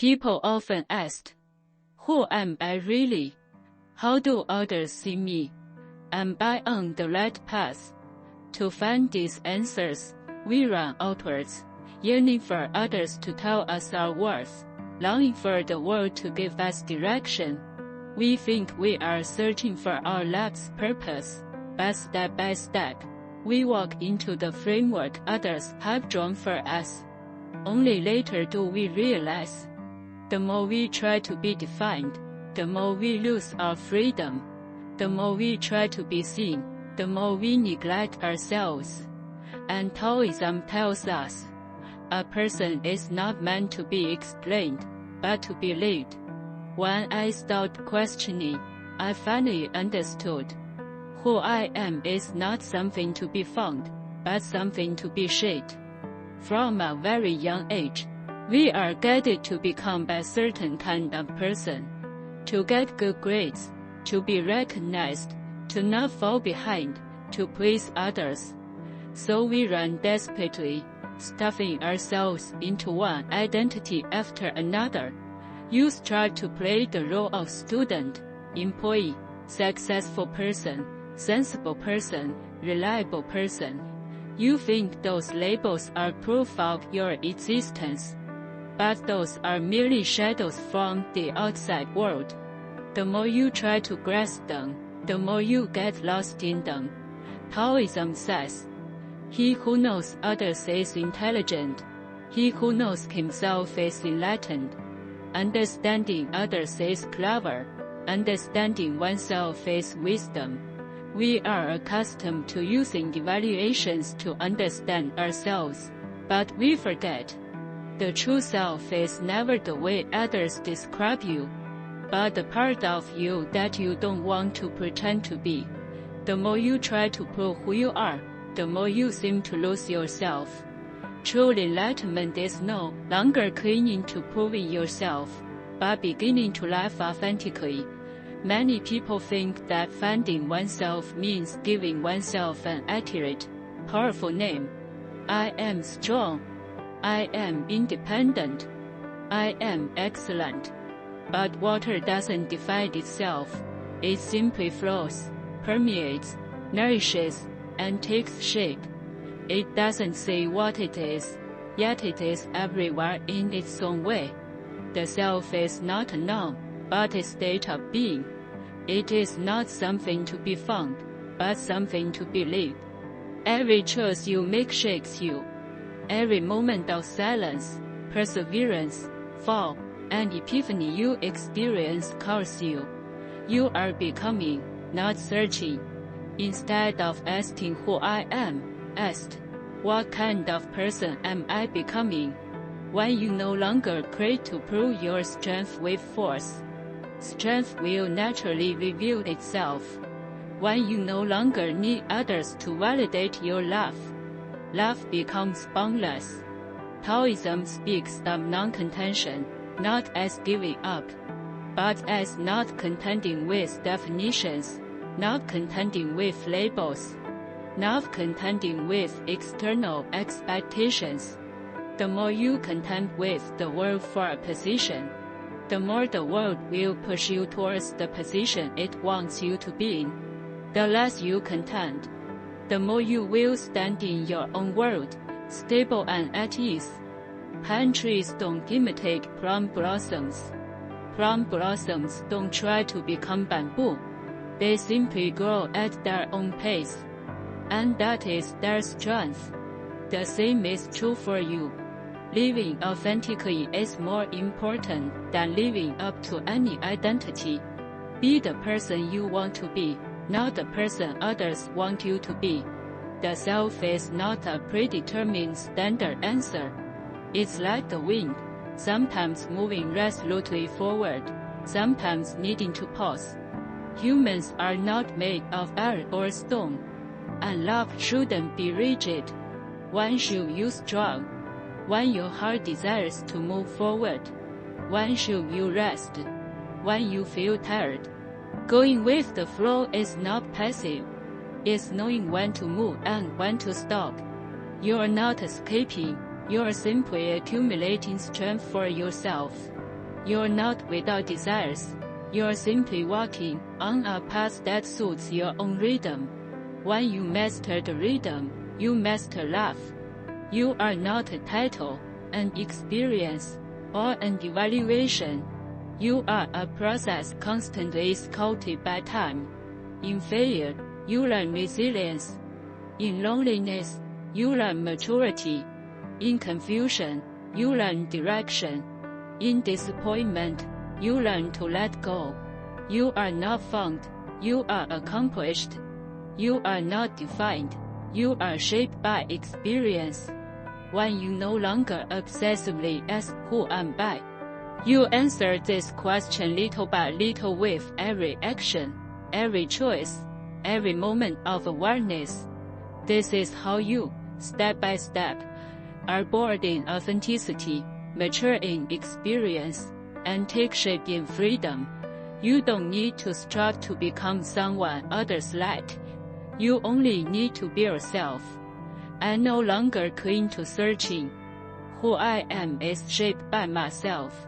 People often ask, who am I really? How do others see me? Am I on the right path? To find these answers, we run outwards, yearning for others to tell us our worth, longing for the world to give us direction. We think we are searching for our life's purpose, but step by step, we walk into the framework others have drawn for us. Only later do we realize, the more we try to be defined, the more we lose our freedom. The more we try to be seen, the more we neglect ourselves. And Taoism tells us, a person is not meant to be explained, but to be lived. When I stopped questioning, I finally understood. Who I am is not something to be found, but something to be shaped. From a very young age, we are guided to become a certain kind of person, to get good grades, to be recognized, to not fall behind, to please others. So we run desperately, stuffing ourselves into one identity after another. You strive to play the role of student, employee, successful person, sensible person, reliable person. You think those labels are proof of your existence, but those are merely shadows from the outside world. The more you try to grasp them, the more you get lost in them. Taoism says, he who knows others is intelligent. He who knows himself is enlightened. Understanding others is clever. Understanding oneself is wisdom. We are accustomed to using evaluations to understand ourselves, but we forget. The true self is never the way others describe you, but the part of you that you don't want to pretend to be. The more you try to prove who you are, the more you seem to lose yourself. True enlightenment is no longer clinging to proving yourself, but beginning to live authentically. Many people think that finding oneself means giving oneself an accurate, powerful name. I am strong. I am independent. I am excellent. But water doesn't define itself. It simply flows, permeates, nourishes, and takes shape. It doesn't say what it is, yet it is everywhere in its own way. The self is not a noun, but a state of being. It is not something to be found, but something to be lived. Every choice you make shakes you. Every moment of silence, perseverance, fall, and epiphany you experience calls you. You are becoming, not searching. Instead of asking who I am, ask, what kind of person am I becoming? When you no longer crave to prove your strength with force, strength will naturally reveal itself. When you no longer need others to validate your love, love becomes boundless. Taoism speaks of non-contention, not as giving up, but as not contending with definitions, not contending with labels, not contending with external expectations. The more you contend with the world for a position, the more the world will push you towards the position it wants you to be in. The less you contend, the more you will stand in your own world, stable and at ease. Pine trees don't imitate plum blossoms. Plum blossoms don't try to become bamboo. They simply grow at their own pace. And that is their strength. The same is true for you. Living authentically is more important than living up to any identity. Be the person you want to be, not the person others want you to be. The self is not a predetermined standard answer. It's like the wind, sometimes moving resolutely forward, sometimes needing to pause. Humans are not made of air or stone, and love shouldn't be rigid. When should you strong? When your heart desires to move forward. When should you rest? When you feel tired. Going with the flow is not passive. It's knowing when to move and when to stop. You are not escaping, You're simply accumulating strength for yourself. You're not without desires. You're simply walking on a path that suits your own rhythm. When you master the rhythm, you master life. You are not a title, an experience, or an evaluation. You are a process constantly sculpted by time. In failure, you learn resilience. In loneliness, you learn maturity. In confusion, you learn direction. In disappointment, you learn to let go. You are not found, you are accomplished. You are not defined, you are shaped by experience. When you no longer obsessively ask who am I, you answer this question little by little with every action, every choice, every moment of awareness. This is how you, step by step, are born in authenticity, mature in experience, and take shape in freedom. You don't need to strive to become someone others like. You only need to be yourself. I no longer cling to searching. Who I am is shaped by myself.